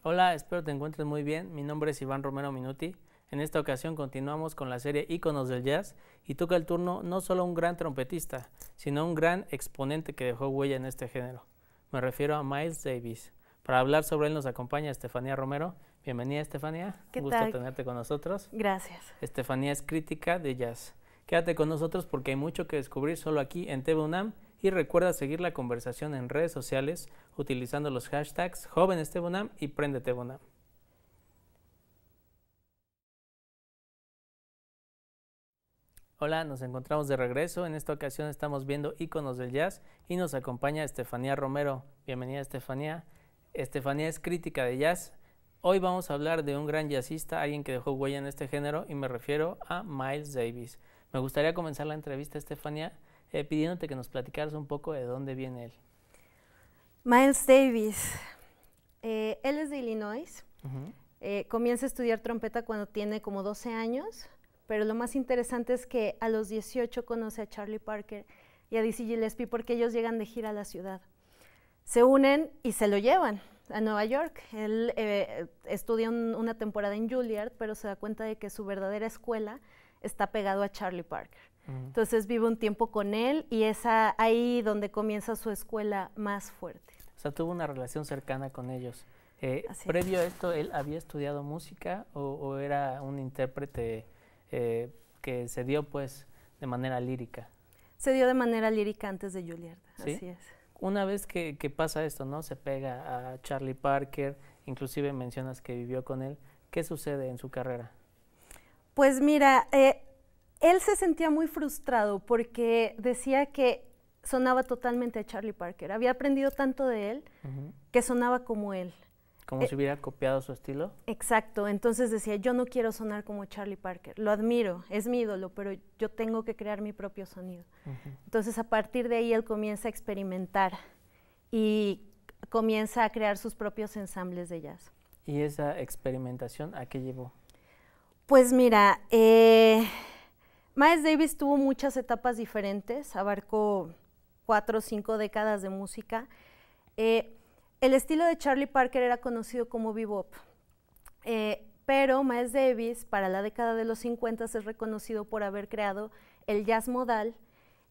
Hola, espero te encuentres muy bien. Mi nombre es Iván Romero Minuti. En esta ocasión continuamos con la serie Íconos del Jazz y toca el turno no solo a un gran trompetista, sino a un gran exponente que dejó huella en este género. Me refiero a Miles Davis. Para hablar sobre él nos acompaña Estefanía Romero. Bienvenida, Estefanía. ¿Qué Un gusto tal? tenerte con nosotros. Gracias. Estefanía es crítica de jazz. Quédate con nosotros porque hay mucho que descubrir solo aquí en TV UNAM y recuerda seguir la conversación en redes sociales utilizando los hashtags Jóvenes TV UNAM y Prende TV UNAM. Hola, nos encontramos de regreso. En esta ocasión estamos viendo Íconos del Jazz y nos acompaña Estefanía Romero. Bienvenida, Estefanía. Estefanía es crítica de jazz. Hoy vamos a hablar de un gran jazzista, alguien que dejó huella en este género, y me refiero a Miles Davis. Me gustaría comenzar la entrevista, Estefanía, pidiéndote que nos platicaras un poco de dónde viene él. Miles Davis, él es de Illinois. Comienza a estudiar trompeta cuando tiene como 12 años, pero lo más interesante es que a los 18 conoce a Charlie Parker y a Dizzy Gillespie porque ellos llegan de gira a la ciudad. Se unen y se lo llevan a Nueva York. Él estudia una temporada en Juilliard, pero se da cuenta de que su verdadera escuela está pegado a Charlie Parker. Entonces vive un tiempo con él y es ahí donde comienza su escuela más fuerte. O sea, tuvo una relación cercana con ellos. Previo a esto, ¿él había estudiado música o era un intérprete que se dio pues de manera lírica? Se dio de manera lírica antes de Juilliard, ¿Sí? Así es. Una vez que pasa esto, ¿no? Se pega a Charlie Parker, inclusive mencionas que vivió con él. ¿Qué sucede en su carrera? Pues mira, él se sentía muy frustrado porque decía que sonaba totalmente a Charlie Parker. Había aprendido tanto de él que sonaba como él. ¿Como si hubiera copiado su estilo? Exacto, entonces decía, yo no quiero sonar como Charlie Parker, lo admiro, es mi ídolo, pero yo tengo que crear mi propio sonido. Entonces a partir de ahí él comienza a experimentar y comienza a crear sus propios ensambles de jazz. ¿Y esa experimentación a qué llevó? Pues mira, Miles Davis tuvo muchas etapas diferentes, abarcó 4 o 5 décadas de música. El estilo de Charlie Parker era conocido como bebop, pero Miles Davis para la década de los 50 es reconocido por haber creado el jazz modal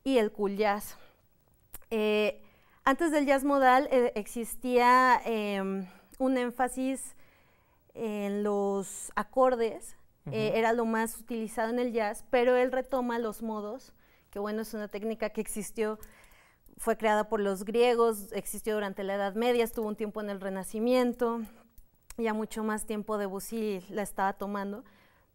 y el cool jazz. Antes del jazz modal existía un énfasis en los acordes, era lo más utilizado en el jazz, pero él retoma los modos, que bueno, es una técnica que existió, fue creada por los griegos, existió durante la Edad Media, estuvo un tiempo en el Renacimiento, ya mucho más tiempo Debussy la estaba tomando,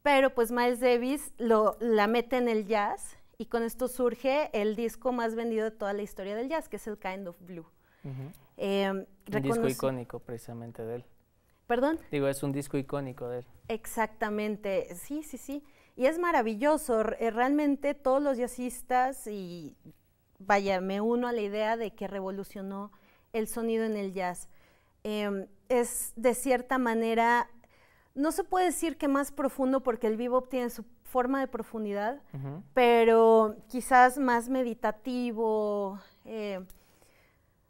pero pues Miles Davis la mete en el jazz y con esto surge el disco más vendido de toda la historia del jazz, que es el Kind of Blue. Un disco icónico precisamente de él. ¿Perdón? Digo, es un disco icónico de él. Exactamente, sí, sí, sí. Y es maravilloso, realmente todos los jazzistas y vaya, me uno a la idea de que revolucionó el sonido en el jazz. Es de cierta manera, no se puede decir que más profundo porque el bebop tiene su forma de profundidad, pero quizás más meditativo.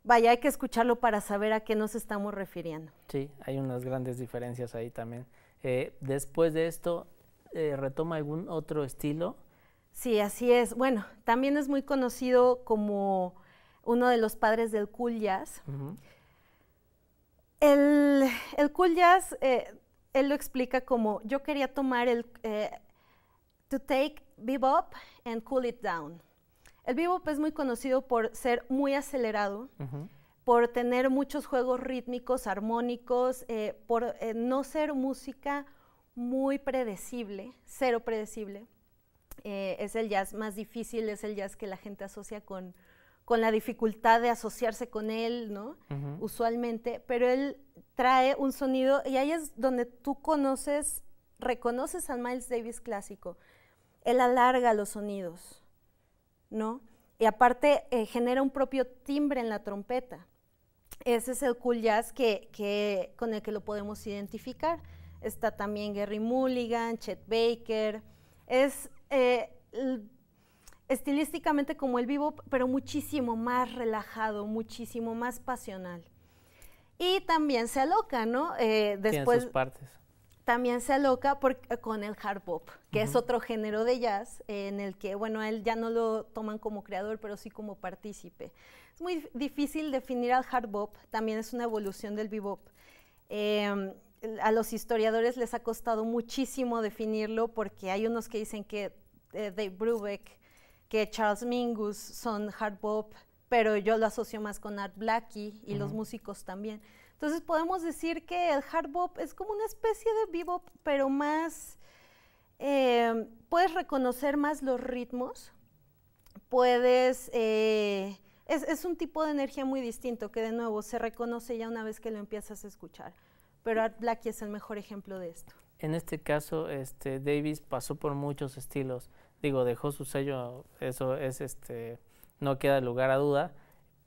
Vaya, hay que escucharlo para saber a qué nos estamos refiriendo. Sí, hay unas grandes diferencias ahí también. Después de esto, ¿retoma algún otro estilo? Sí, así es. Bueno, también es muy conocido como uno de los padres del cool jazz. El cool jazz, él lo explica como, yo quería tomar to take bebop and cool it down. El bebop es muy conocido por ser muy acelerado, por tener muchos juegos rítmicos, armónicos, por no ser música muy predecible, cero predecible. Es el jazz más difícil, es el jazz que la gente asocia con la dificultad de asociarse con él, ¿no? Usualmente, pero él trae un sonido, y ahí es donde tú reconoces al Miles Davis clásico. Él alarga los sonidos, ¿no? Y aparte genera un propio timbre en la trompeta. Ese es el cool jazz con el que lo podemos identificar. Está también Gerry Mulligan, Chet Baker. Es estilísticamente como el bebop, pero muchísimo más relajado, muchísimo más pasional. Y también se aloca, ¿no? Tiene Después sus partes. también se aloca con el hard bop, que es otro género de jazz en el que, bueno, a él ya no lo toman como creador, pero sí como partícipe. Es muy difícil definir al hard bop, también es una evolución del bebop. A los historiadores les ha costado muchísimo definirlo porque hay unos que dicen que Dave Brubeck, que Charles Mingus son hard bop, pero yo lo asocio más con Art Blakey y los músicos también. Entonces podemos decir que el hard bop es como una especie de bebop, pero más, puedes reconocer más los ritmos, es un tipo de energía muy distinto que de nuevo se reconoce ya una vez que lo empiezas a escuchar. Pero Art Blakey es el mejor ejemplo de esto. En este caso, Davis pasó por muchos estilos. Digo, dejó su sello, eso es, no queda lugar a duda.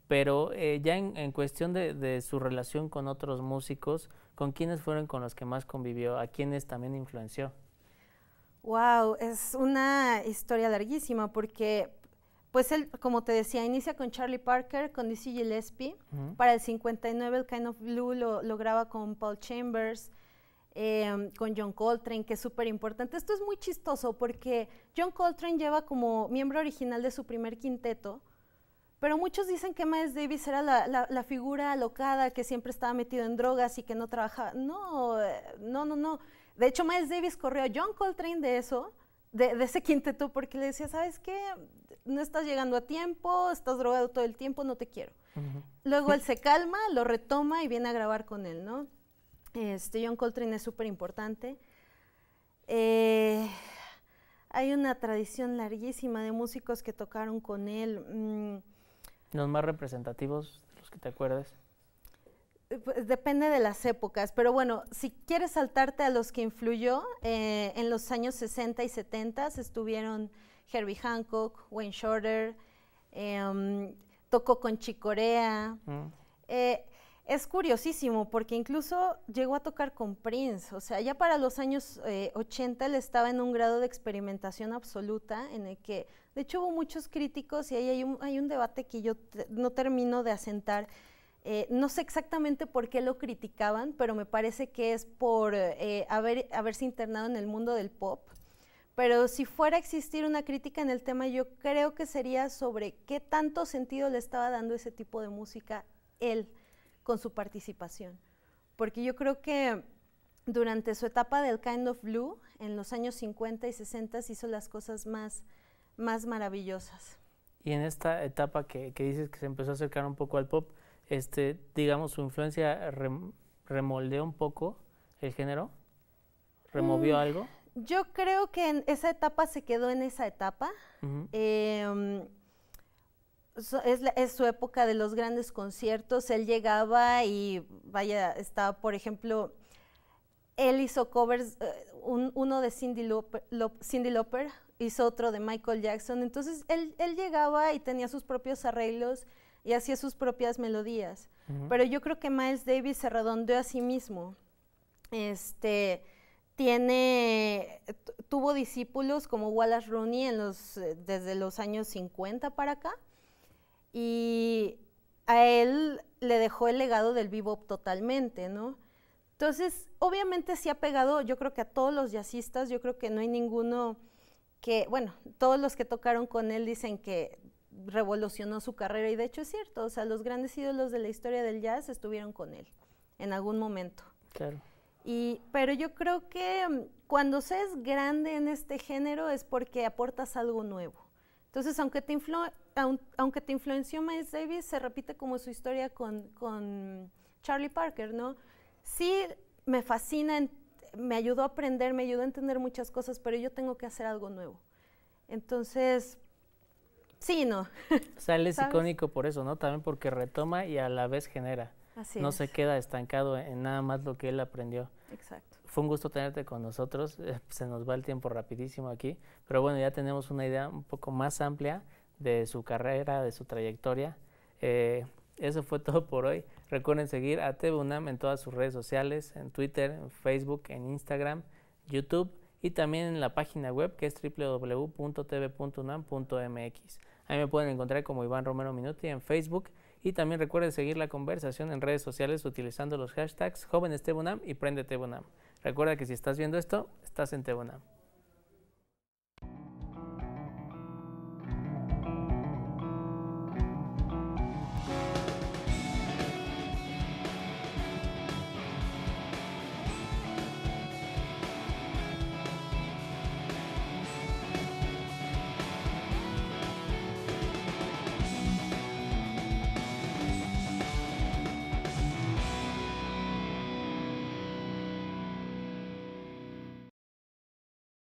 Pero ya en cuestión de su relación con otros músicos, ¿con quiénes fueron con los que más convivió? ¿A quiénes también influenció? Wow, es una historia larguísima porque, pues él, como te decía, inicia con Charlie Parker, con Dizzy Gillespie. Para el 59 el Kind of Blue lo graba con Paul Chambers, con John Coltrane, que es súper importante. Esto es muy chistoso porque John Coltrane lleva como miembro original de su primer quinteto, pero muchos dicen que Miles Davis era la figura alocada que siempre estaba metido en drogas y que no trabajaba. No. De hecho, Miles Davis corrió a John Coltrane de eso, de ese quinteto, porque le decía, ¿sabes qué? No estás llegando a tiempo, estás drogado todo el tiempo, no te quiero. Luego él se calma, lo retoma y viene a grabar con él, ¿no? John Coltrane es súper importante. Hay una tradición larguísima de músicos que tocaron con él. ¿Los más representativos, los que te acuerdes? Pues depende de las épocas, pero bueno, si quieres saltarte a los que influyó, en los años 60 y 70 estuvieron Herbie Hancock, Wayne Shorter, tocó con Chick Corea. Es curiosísimo porque incluso llegó a tocar con Prince, o sea, ya para los años 80 él estaba en un grado de experimentación absoluta en el que, de hecho, hubo muchos críticos y ahí hay un debate que yo no termino de asentar. No sé exactamente por qué lo criticaban, pero me parece que es por haberse internado en el mundo del pop. Pero si fuera a existir una crítica en el tema, yo creo que sería sobre qué tanto sentido le estaba dando ese tipo de música él con su participación. Porque yo creo que durante su etapa del Kind of Blue, en los años 50 y 60, hizo las cosas más maravillosas. Y en esta etapa que dices que se empezó a acercar un poco al pop, digamos, su influencia remoldeó un poco el género, removió algo. Yo creo que en esa etapa se quedó en esa etapa. Es su época de los grandes conciertos. Él llegaba y, vaya, estaba, por ejemplo, él hizo covers, uno de Cyndi Lauper, hizo otro de Michael Jackson. Entonces, él llegaba y tenía sus propios arreglos y hacía sus propias melodías. Pero yo creo que Miles Davis se redondeó a sí mismo. Tuvo discípulos como Wallace Rooney desde los años 50 para acá, y a él le dejó el legado del bebop totalmente, ¿no? Entonces, obviamente sí ha pegado, yo creo que a todos los jazzistas, yo creo que no hay ninguno que, bueno, todos los que tocaron con él dicen que revolucionó su carrera, y de hecho es cierto, o sea, los grandes ídolos de la historia del jazz estuvieron con él en algún momento. Claro. Pero yo creo que cuando se es grande en este género es porque aportas algo nuevo. Entonces, aunque te influenció Miles Davis, se repite como su historia con Charlie Parker, ¿no? Sí, me fascina, me ayudó a aprender, me ayudó a entender muchas cosas, pero yo tengo que hacer algo nuevo. Entonces, sí, ¿no? O sea, él es icónico por eso, ¿no? También porque retoma y a la vez genera. Así no es. se queda estancado en nada más lo que él aprendió. Exacto. Fue un gusto tenerte con nosotros, se nos va el tiempo rapidísimo aquí, pero bueno, ya tenemos una idea un poco más amplia de su carrera, de su trayectoria. Eso fue todo por hoy. Recuerden seguir a TV UNAM en todas sus redes sociales, en Twitter, en Facebook, en Instagram, YouTube y también en la página web que es www.tv.unam.mx. Ahí me pueden encontrar como Iván Romero Minuti en Facebook Y también recuerde seguir la conversación en redes sociales utilizando los hashtags JovenesTBUNAM y PrendeTBUNAM. Recuerda que si estás viendo esto, estás en TBUNAM.